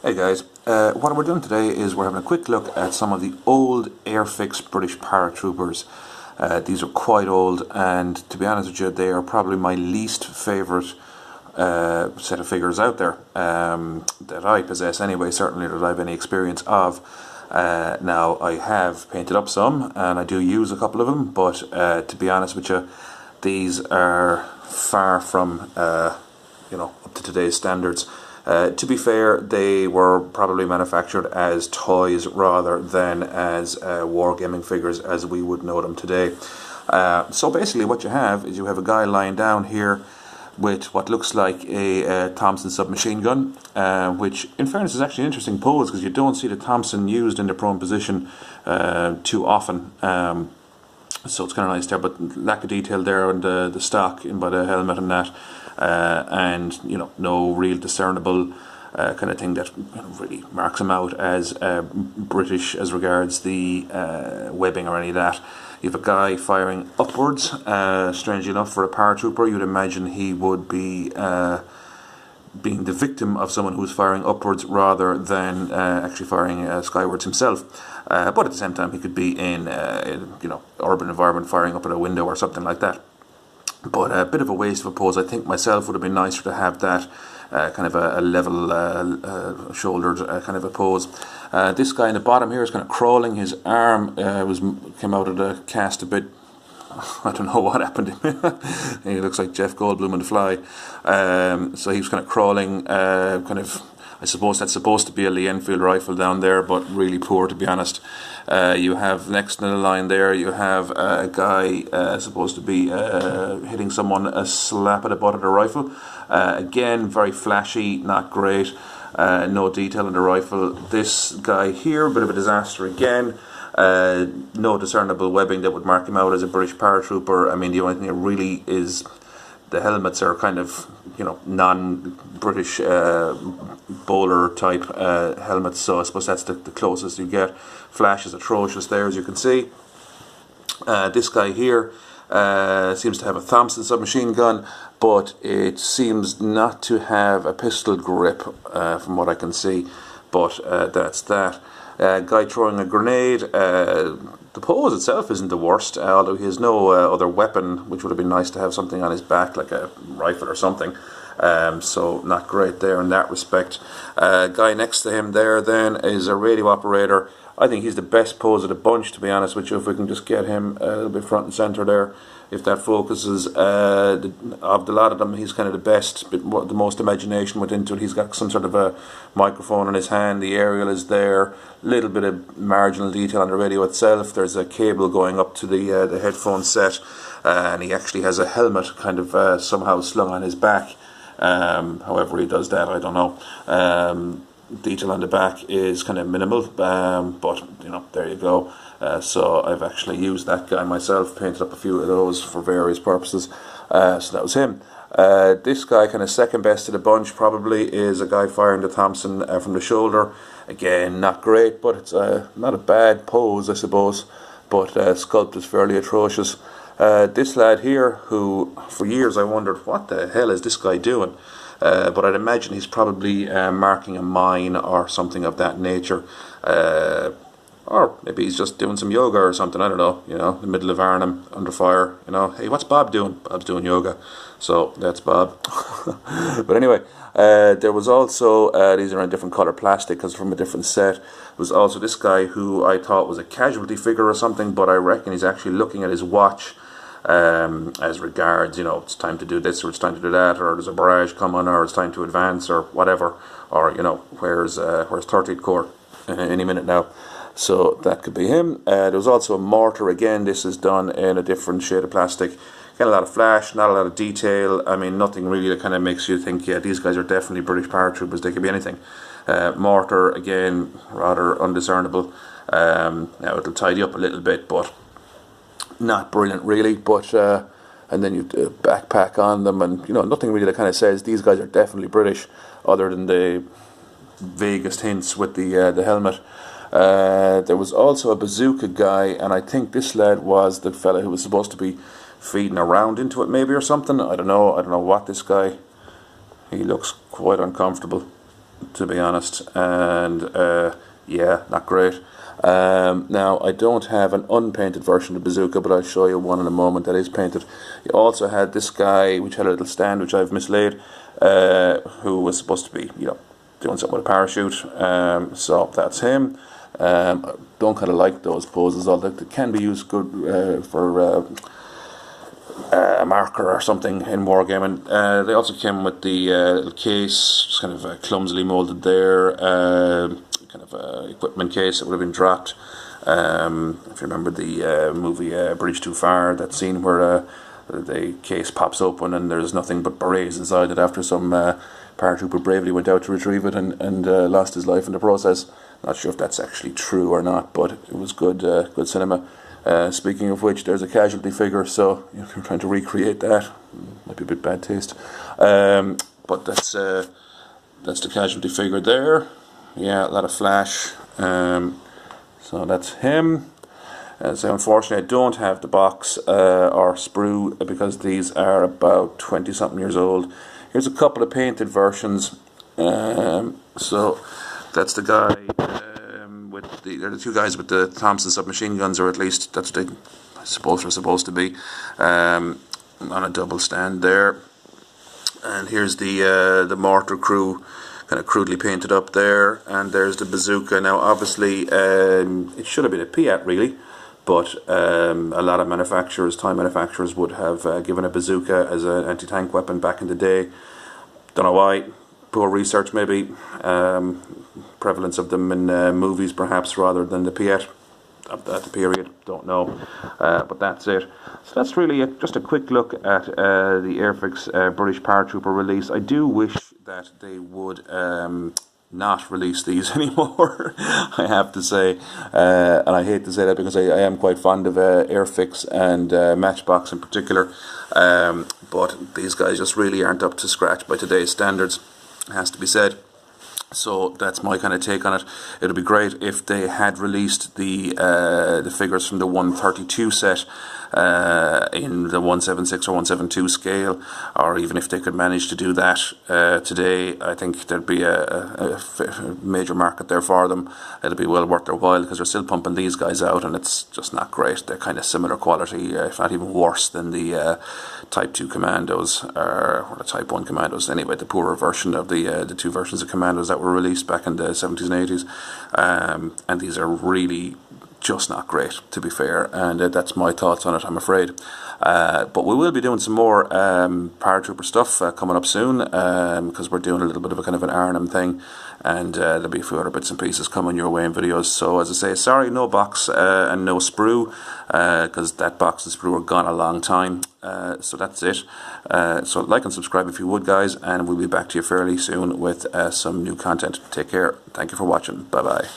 Hey guys, what we're doing today is we're having a quick look at some of the old Airfix British paratroopers. These are quite old, and to be honest with you, they are probably my least favourite set of figures out there that I possess anyway, certainly that I have any experience of. Now, I have painted up some, and I do use a couple of them, but to be honest with you, these are far from up to today's standards. To be fair, they were probably manufactured as toys rather than as wargaming figures as we would know them today. So basically what you have is you have a guy lying down here with what looks like a Thompson submachine gun, which in fairness is actually an interesting pose because you don't see the Thompson used in the prone position too often. So it's kind of nice there, but lack of detail there on the stock by the helmet and that, and no real discernible kind of thing that really marks him out as British as regards the webbing or any of that. You have a guy firing upwards. Strangely enough, for a paratrooper, you'd imagine he would be being the victim of someone who's firing upwards rather than actually firing skywards himself. But at the same time, he could be in urban environment firing up at a window or something like that. But a bit of a waste of a pose. I think myself would have been nicer to have that kind of a level shouldered kind of a pose. This guy in the bottom here is kind of crawling. His arm came out of the cast a bit. I don't know what happened to him. He looks like Jeff Goldblum in The Fly. So he was kind of crawling, I suppose that's supposed to be a Lee Enfield rifle down there, but really poor, to be honest. You have next in the line there, you have a guy supposed to be hitting someone a slap at the butt of the rifle. Again, very flashy, not great. No detail in the rifle. This guy here, a bit of a disaster again. No discernible webbing that would mark him out as a British paratrooper. I mean, the only thing that really is the helmets are kind of non-British bowler type helmets, so I suppose that's the closest you get. Flash is atrocious there, as you can see. This guy here seems to have a Thompson submachine gun, but it seems not to have a pistol grip from what I can see, but that's that. Guy throwing a grenade. The pose itself isn't the worst, although he has no other weapon, which would have been nice to have something on his back, like a rifle or something. So not great there in that respect. Guy next to him there then is a radio operator. I think he's the best pose of the bunch, to be honest with you, if we can just get him a little bit front and centre there. If that focuses, of the lot of them, he's kind of the best, the most imagination went into it. He's got some sort of a microphone in his hand, the aerial is there, little bit of marginal detail on the radio itself. There's a cable going up to the headphone set, and he actually has a helmet kind of somehow slung on his back. However he does that, I don't know. Detail on the back is kind of minimal, but there you go. So I've actually used that guy myself, painted up a few of those for various purposes. So that was him. This guy, kind of second best to the bunch, probably is a guy firing the Thompson from the shoulder. Again, not great, but it's not a bad pose, I suppose. But sculpt is fairly atrocious. This lad here, who for years I wondered what the hell is this guy doing. But I'd imagine he's probably marking a mine or something of that nature. Or maybe he's just doing some yoga or something, I don't know, in the middle of Arnhem, under fire, hey, what's Bob doing? Bob's doing yoga. So, that's Bob. But anyway, there was also, these are in different colour plastic because from a different set. There was also this guy who I thought was a Casualty Figure or something, but I reckon he's actually looking at his watch. As regards, it's time to do this or it's time to do that, or there's a barrage coming, or it's time to advance, or whatever, or where's 30th Corps any minute now. So that could be him. There was also a mortar. Again, this is done in a different shade of plastic. Got a lot of flash, not a lot of detail. I mean, nothing really that kind of makes you think, yeah, these guys are definitely British paratroopers. They could be anything. Mortar, again, rather undiscernible. Now it'll tidy up a little bit, but not brilliant really. But and then you backpack on them, and nothing really that kind of says these guys are definitely British, other than the vaguest hints with the helmet. There was also a Bazooka guy, and I think this lad was the fella who was supposed to be feeding around into it, maybe, or something. I don't know what this guy. He looks quite uncomfortable. to be honest, and yeah, not great. Now, I don't have an unpainted version of Bazooka, but I'll show you one in a moment that is painted. You also had this guy, which had a little stand, which I've mislaid, who was supposed to be, doing something with a parachute. So that's him. I don't kind of like those poses, although they can be used good for a marker or something in wargaming. They also came with the little case, just kind of clumsily molded there, kind of equipment case that would have been dropped. If you remember the movie Bridge Too Far, that scene where the case pops open and there's nothing but berets inside it after some paratrooper bravely went out to retrieve it and lost his life in the process. Not sure if that's actually true or not, but it was good cinema. Speaking of which, there's a Casualty figure, so if you're trying to recreate that, might be a bit bad taste. But that's the Casualty figure there. Yeah, a lot of flash. So that's him. So unfortunately I don't have the box or sprue because these are about 20 something years old. Here's a couple of painted versions. So that's the guy they're the two guys with the Thompson submachine guns, or at least that's what they, I suppose, are supposed to be, on a double stand there. And here's the mortar crew, kind of crudely painted up there, and there's the Bazooka. Now obviously it should have been a Piat really, but a lot of Thai manufacturers would have given a Bazooka as an anti-tank weapon back in the day. Don't know why. Poor research maybe. Prevalence of them in movies perhaps rather than the Piat at the period. Don't know. But that's it. So that's really it. Just a quick look at the Airfix British Paratrooper release. I do wish that they would not release these anymore, I have to say. And I hate to say that because I am quite fond of Airfix and Matchbox in particular. But these guys just really aren't up to scratch by today's standards, it has to be said. So that's my kind of take on it. It would be great if they had released the figures from the 132 set in the 176 or 172 scale, or even if they could manage to do that today. I think there'd be a major market there for them. It'll be well worth their while because they're still pumping these guys out, and it's just not great. They're kind of similar quality, if not even worse than the Type 2 Commandos or the Type 1 Commandos. Anyway, the poorer version of the two versions of Commandos that were released back in the 70s and 80s, and these are really just not great, to be fair, and that's my thoughts on it, I'm afraid. But we will be doing some more paratrooper stuff coming up soon, because we're doing a little bit of a kind of an Arnhem thing, and there'll be a few other bits and pieces coming your way in videos. So as I say, sorry, no box and no sprue, because that box and sprue are gone a long time. So that's it. So like and subscribe if you would, guys, and we'll be back to you fairly soon with some new content. Take care. Thank you for watching. Bye bye.